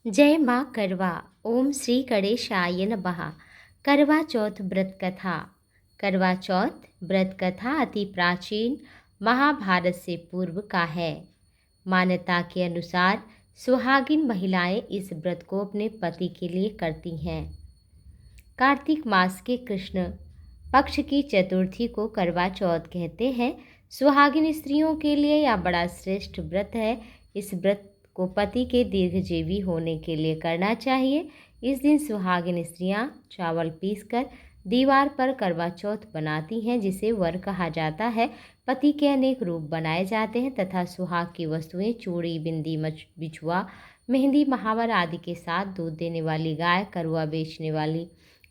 जय माँ करवा। ओम श्री गणेशाय नमः। करवा चौथ व्रत कथा। करवा चौथ व्रत कथा अति प्राचीन महाभारत से पूर्व का है। मान्यता के अनुसार सुहागिन महिलाएं इस व्रत को अपने पति के लिए करती हैं। कार्तिक मास के कृष्ण पक्ष की चतुर्थी को करवा चौथ कहते हैं। सुहागिन स्त्रियों के लिए यह बड़ा श्रेष्ठ व्रत है। इस व्रत को पति के दीर्घजीवी होने के लिए करना चाहिए। इस दिन सुहागिन स्त्रियां चावल पीसकर दीवार पर करवा चौथ बनाती हैं, जिसे वर कहा जाता है। पति के अनेक रूप बनाए जाते हैं तथा सुहाग की वस्तुएं चूड़ी, बिंदी, बिछुआ, मेहंदी, महावर आदि के साथ दूध देने वाली गाय, करुआ बेचने वाली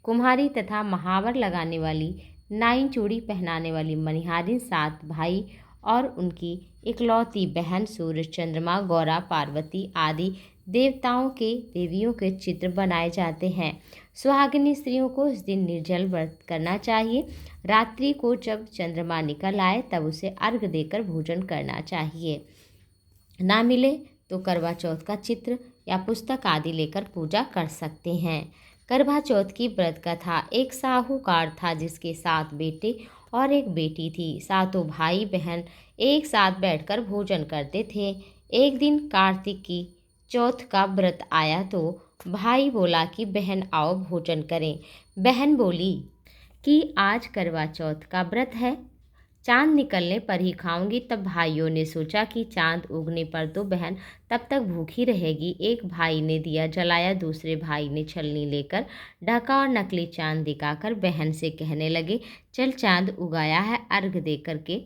कुम्हारी तथा महावर लगाने वाली नाइन, चूड़ी पहनाने वाली मनिहारिन, 7 भाई और उनकी इकलौती बहन, सूर्य, चंद्रमा, गौरा, पार्वती आदि देवताओं के देवियों के चित्र बनाए जाते हैं। सुहागिनी स्त्रियों को इस दिन निर्जल व्रत करना चाहिए। रात्रि को जब चंद्रमा निकल आए तब उसे अर्घ्य देकर भोजन करना चाहिए। ना मिले तो करवा चौथ का चित्र या पुस्तक आदि लेकर पूजा कर सकते हैं। करवा चौथ की व्रत कथा। एक साहूकार था जिसके 7 बेटे और एक बेटी थी। सातों भाई बहन एक साथ बैठकर भोजन करते थे। एक दिन कार्तिक की चौथ का व्रत आया तो भाई बोला कि बहन आओ भोजन करें। बहन बोली कि आज करवा चौथ का व्रत है, चांद निकलने पर ही खाऊंगी। तब भाइयों ने सोचा कि चांद उगने पर तो बहन तब तक भूखी रहेगी। एक भाई ने दिया जलाया, दूसरे भाई ने छलनी लेकर ढका और नकली चांद दिखाकर बहन से कहने लगे, चल चांद उगाया है, अर्घ दे करके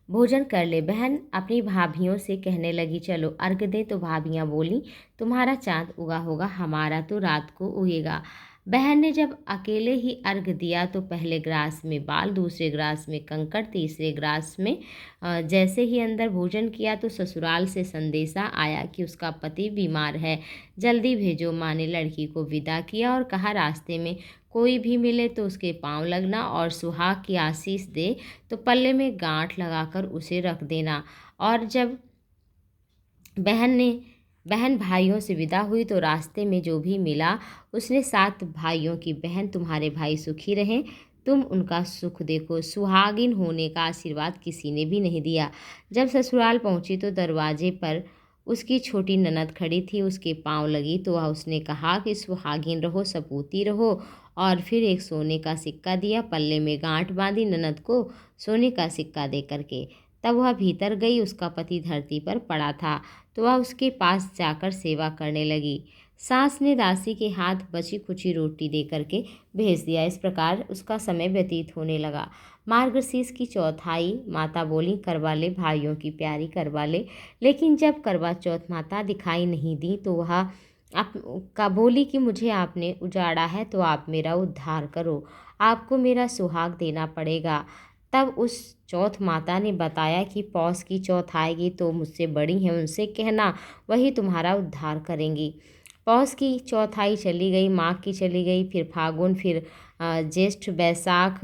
भोजन कर ले। बहन अपनी भाभियों से कहने लगी, चलो अर्घ दे। तो भाभियाँ बोली, तुम्हारा चांद उगा होगा, हमारा तो रात को उगेगा। बहन ने जब अकेले ही अर्घ दिया तो पहले ग्रास में बाल, दूसरे ग्रास में कंकड़, तीसरे ग्रास में जैसे ही अंदर भोजन किया तो ससुराल से संदेशा आया कि उसका पति बीमार है, जल्दी भेजो। माँ ने लड़की को विदा किया और कहा, रास्ते में कोई भी मिले तो उसके पांव लगना और सुहाग की आशीष दे तो पल्ले में गांठ लगाकर उसे रख देना। और जब बहन भाइयों से विदा हुई तो रास्ते में जो भी मिला उसने 7 भाइयों की, बहन तुम्हारे भाई सुखी रहें, तुम उनका सुख देखो। सुहागिन होने का आशीर्वाद किसी ने भी नहीं दिया। जब ससुराल पहुंची तो दरवाजे पर उसकी छोटी ननद खड़ी थी। उसके पांव लगी तो वह उसने कहा कि सुहागिन रहो, सपूती रहो। और फिर एक सोने का सिक्का दिया, पल्ले में गांठ बांधी ननद को सोने का सिक्का दे करके। तब वह भीतर गई। उसका पति धरती पर पड़ा था तो वह उसके पास जाकर सेवा करने लगी। सास ने दासी के हाथ बची कुची रोटी दे करके भेज दिया। इस प्रकार उसका समय व्यतीत होने लगा। मार्गशीर्ष की चौथ आई। माता बोली, करवा ले भाइयों की प्यारी, करवा ले। लेकिन जब करवा चौथ माता दिखाई नहीं दी तो वह आप का बोली कि मुझे आपने उजाड़ा है तो आप मेरा उद्धार करो, आपको मेरा सुहाग देना पड़ेगा। तब उस चौथ माता ने बताया कि पौष की चौथ आएगी तो मुझसे बड़ी हैं, उनसे कहना, वही तुम्हारा उद्धार करेंगी। पौष की चौथाई चली गई, माघ की चली गई, फिर फागुन, फिर ज्येष्ठ, बैसाख,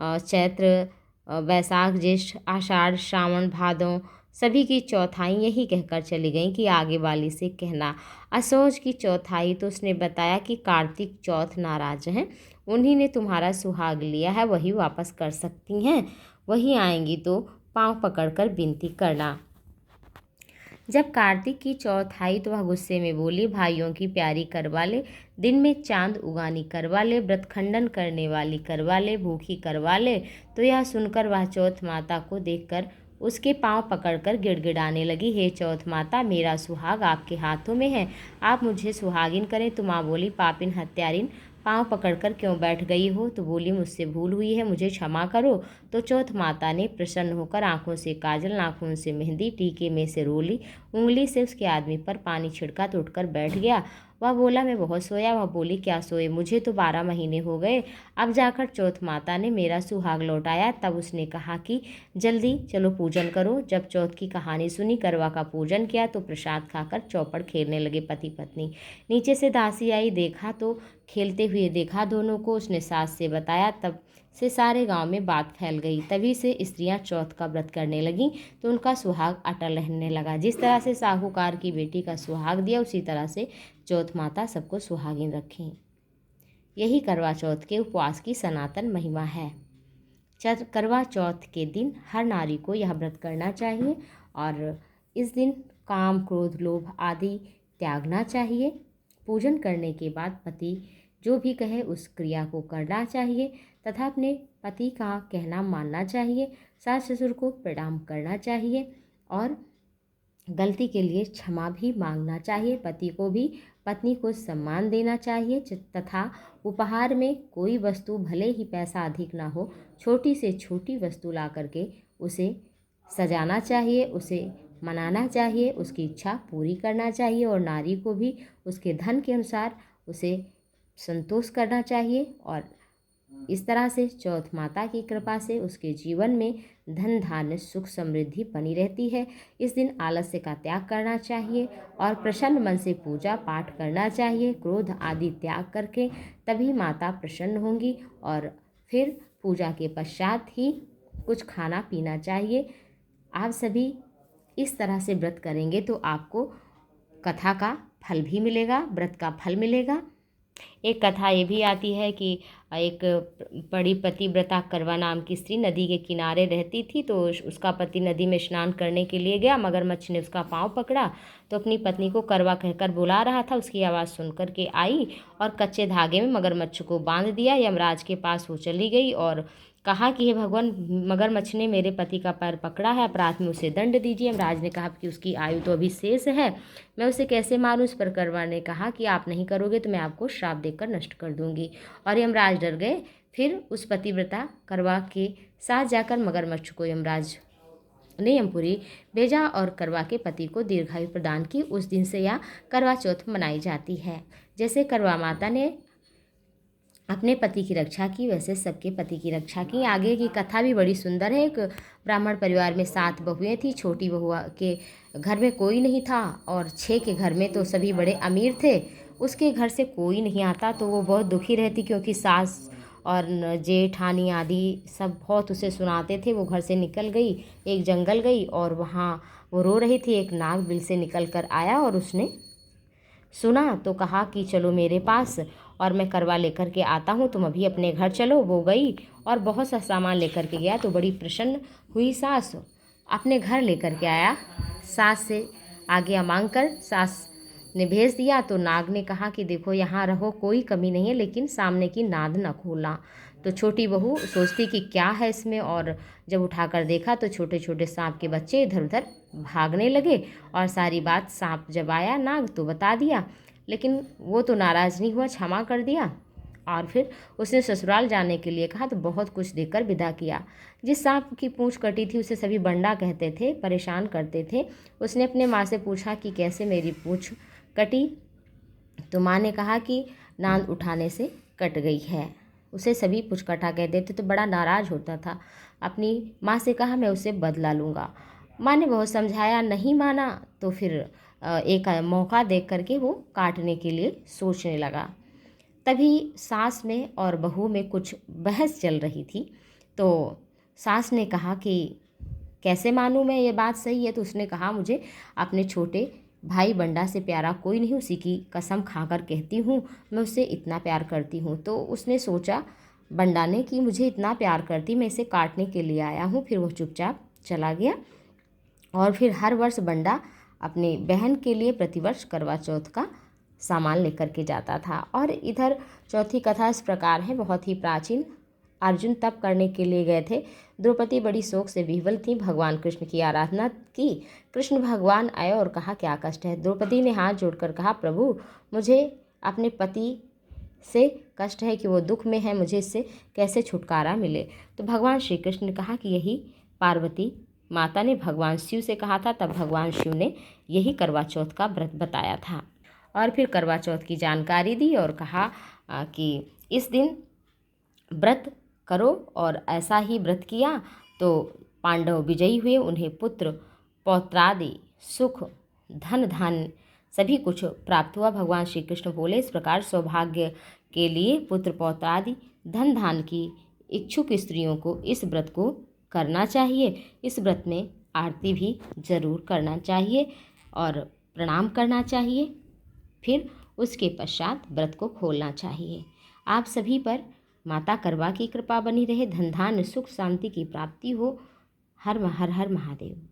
चैत्र, बैसाख, ज्येष्ठ, आषाढ़, श्रावण, भादों, सभी की चौथाई यही कहकर चली गई कि आगे वाली से कहना। असोज की चौथाई तो उसने बताया कि कार्तिक चौथ नाराज हैं, उन्हीं ने तुम्हारा सुहाग लिया है, वही वापस कर सकती हैं। वही आएंगी तो पांव पकड़कर विनती करना। जब कार्तिक की चौथ आई तो वह गुस्से में बोली, भाइयों की प्यारी करवा ले, दिन में चांद उगानी करवा ले, व्रत खंडन करने वाली करवा ले, भूखी करवा ले। तो यह सुनकर वह चौथ माता को देखकर उसके पांव पकड़कर गिड़गिड़ाने लगी, हे चौथ माता, मेरा सुहाग आपके हाथों में है, आप मुझे सुहागिन करें। तो माँ बोली, पापिन हत्यारिन, पांव पकड़कर क्यों बैठ गई हो? तो बोली, मुझसे भूल हुई है, मुझे क्षमा करो। तो चौथ माता ने प्रसन्न होकर आंखों से काजल, नाखून से मेहंदी, टीके में से रोली, उंगली से उसके आदमी पर पानी छिड़का तो उठकर बैठ गया। वह बोला, मैं बहुत सोया। वह बोली, क्या सोए, मुझे तो 12 महीने हो गए। अब जाकर चौथ माता ने मेरा सुहाग लौटाया। तब उसने कहा कि जल्दी चलो पूजन करो। जब चौथ की कहानी सुनी, करवा का पूजन किया तो प्रसाद खाकर चौपड़ खेलने लगे पति पत्नी। नीचे से दासी आई, देखा तो खेलते हुए देखा दोनों को। उसने सास से बताया, तब से सारे गांव में बात फैल गई। तभी से स्त्रियां चौथ का व्रत करने लगीं तो उनका सुहाग अटल रहने लगा। जिस तरह से साहूकार की बेटी का सुहाग दिया, उसी तरह से चौथ माता सबको सुहागिन रखें। यही करवा चौथ के उपवास की सनातन महिमा है। करवा चौथ के दिन हर नारी को यह व्रत करना चाहिए और इस दिन काम, क्रोध, लोभ आदि त्यागना चाहिए। पूजन करने के बाद पति जो भी कहे उस क्रिया को करना चाहिए तथा अपने पति का कहना मानना चाहिए। सास ससुर को प्रणाम करना चाहिए और गलती के लिए क्षमा भी मांगना चाहिए। पति को भी पत्नी को सम्मान देना चाहिए तथा उपहार में कोई वस्तु, भले ही पैसा अधिक ना हो, छोटी से छोटी वस्तु ला करके उसे सजाना चाहिए, उसे मनाना चाहिए, उसकी इच्छा पूरी करना चाहिए और नारी को भी उसके धन के अनुसार उसे संतोष करना चाहिए। और इस तरह से चौथ माता की कृपा से उसके जीवन में धन धान्य सुख समृद्धि बनी रहती है। इस दिन आलस्य का त्याग करना चाहिए और प्रसन्न मन से पूजा पाठ करना चाहिए। क्रोध आदि त्याग करके तभी माता प्रसन्न होंगी और फिर पूजा के पश्चात ही कुछ खाना पीना चाहिए। आप सभी इस तरह से व्रत करेंगे तो आपको कथा का फल भी मिलेगा, व्रत का फल मिलेगा। एक कथा ये भी आती है कि एक बड़ी पतिव्रता करवा नाम की स्त्री नदी के किनारे रहती थी। तो उसका पति नदी में स्नान करने के लिए गया। मगरमच्छ ने उसका पाँव पकड़ा तो अपनी पत्नी को करवा कहकर बुला रहा था। उसकी आवाज़ सुन कर के आई और कच्चे धागे में मगरमच्छ को बांध दिया। यमराज के पास वो चली गई और कहा कि हे भगवान, मगरमच्छ ने मेरे पति का पैर पकड़ा है, अपराध में उसे दंड दीजिए। यमराज ने कहा कि उसकी आयु तो अभी शेष है, मैं उसे कैसे मारूं। इस पर करवा ने कहा कि आप नहीं करोगे तो मैं आपको श्राप देकर नष्ट कर दूंगी। और यमराज डर गए। फिर उस पतिव्रता करवा के साथ जाकर मगरमच्छ को यमराज ने यमपुरी भेजा और करवा के पति को दीर्घायु प्रदान की। उस दिन से यह करवा चौथ मनाई जाती है। जैसे करवा माता ने अपने पति की रक्षा की, वैसे सबके पति की रक्षा की। आगे की कथा भी बड़ी सुंदर है। एक ब्राह्मण परिवार में 7 बहुएं थी। छोटी बहू के घर में कोई नहीं था और 6 के घर में तो सभी बड़े अमीर थे। उसके घर से कोई नहीं आता तो वो बहुत दुखी रहती, क्योंकि सास और जेठानी आदि सब बहुत उसे सुनाते थे। वो घर से निकल गई, एक जंगल गई और वहाँ वो रो रही थी। एक नाग बिल से निकल कर आया और उसने सुना तो कहा कि चलो मेरे पास और मैं करवा लेकर के आता हूँ, तुम अभी अपने घर चलो। वो गई और बहुत सा सामान लेकर के गया तो बड़ी प्रसन्न हुई सास। अपने घर लेकर के आया, सास से आज्ञा मांग कर सास ने भेज दिया। तो नाग ने कहा कि देखो यहाँ रहो, कोई कमी नहीं है, लेकिन सामने की नाद न खोलना। तो छोटी बहू सोचती कि क्या है इसमें, और जब उठाकर देखा तो छोटे छोटे सांप के बच्चे इधर उधर भागने लगे। और सारी बात सांप जब आया नाग तो बता दिया, लेकिन वो तो नाराज़ नहीं हुआ, क्षमा कर दिया। और फिर उसने ससुराल जाने के लिए कहा तो बहुत कुछ देकर विदा किया। जिस सांप की पूंछ कटी थी उसे सभी बंडा कहते थे, परेशान करते थे। उसने अपने माँ से पूछा कि कैसे मेरी पूंछ कटी, तो माँ ने कहा कि नांद उठाने से कट गई है। उसे सभी पुचकटा कहते थे तो बड़ा नाराज़ होता था। अपनी माँ से कहा मैं उसे बदला लूँगा। माँ ने बहुत समझाया, नहीं माना। तो फिर एक मौका देख करके वो काटने के लिए सोचने लगा। तभी सास में और बहू में कुछ बहस चल रही थी। तो सास ने कहा कि कैसे मानूं मैं, ये बात सही है। तो उसने कहा मुझे अपने छोटे भाई बंडा से प्यारा कोई नहीं, उसी की कसम खाकर कहती हूँ, मैं उससे इतना प्यार करती हूँ। तो उसने सोचा बंडा ने कि मुझे इतना प्यार करती, मैं इसे काटने के लिए आया हूँ। फिर वो चुपचाप चला गया। और फिर हर वर्ष बंडा अपनी बहन के लिए प्रतिवर्ष करवा चौथ का सामान लेकर के जाता था। और इधर चौथी कथा इस प्रकार है, बहुत ही प्राचीन। अर्जुन तप करने के लिए गए थे। द्रौपदी बड़ी शोक से विह्वल थी, भगवान कृष्ण की आराधना की। कृष्ण भगवान आए और कहा क्या कष्ट है। द्रौपदी ने हाथ जोड़कर कहा प्रभु, मुझे अपने पति से कष्ट है कि वो दुख में है, मुझे इससे कैसे छुटकारा मिले। तो भगवान श्री कृष्ण ने कहा कि यही पार्वती माता ने भगवान शिव से कहा था, तब भगवान शिव ने यही करवा चौथ का व्रत बताया था। और फिर करवा चौथ की जानकारी दी और कहा कि इस दिन व्रत करो। और ऐसा ही व्रत किया तो पांडव विजयी हुए, उन्हें पुत्र पौत्रादि सुख धन धान्य सभी कुछ प्राप्त हुआ। भगवान श्री कृष्ण बोले इस प्रकार सौभाग्य के लिए पुत्र पौत्रादि धन धान की इच्छुक स्त्रियों को इस व्रत को करना चाहिए। इस व्रत में आरती भी ज़रूर करना चाहिए और प्रणाम करना चाहिए। फिर उसके पश्चात व्रत को खोलना चाहिए। आप सभी पर माता करवा की कृपा बनी रहे। धन धान्य सुख शांति की प्राप्ति हो। हर हर हर महादेव।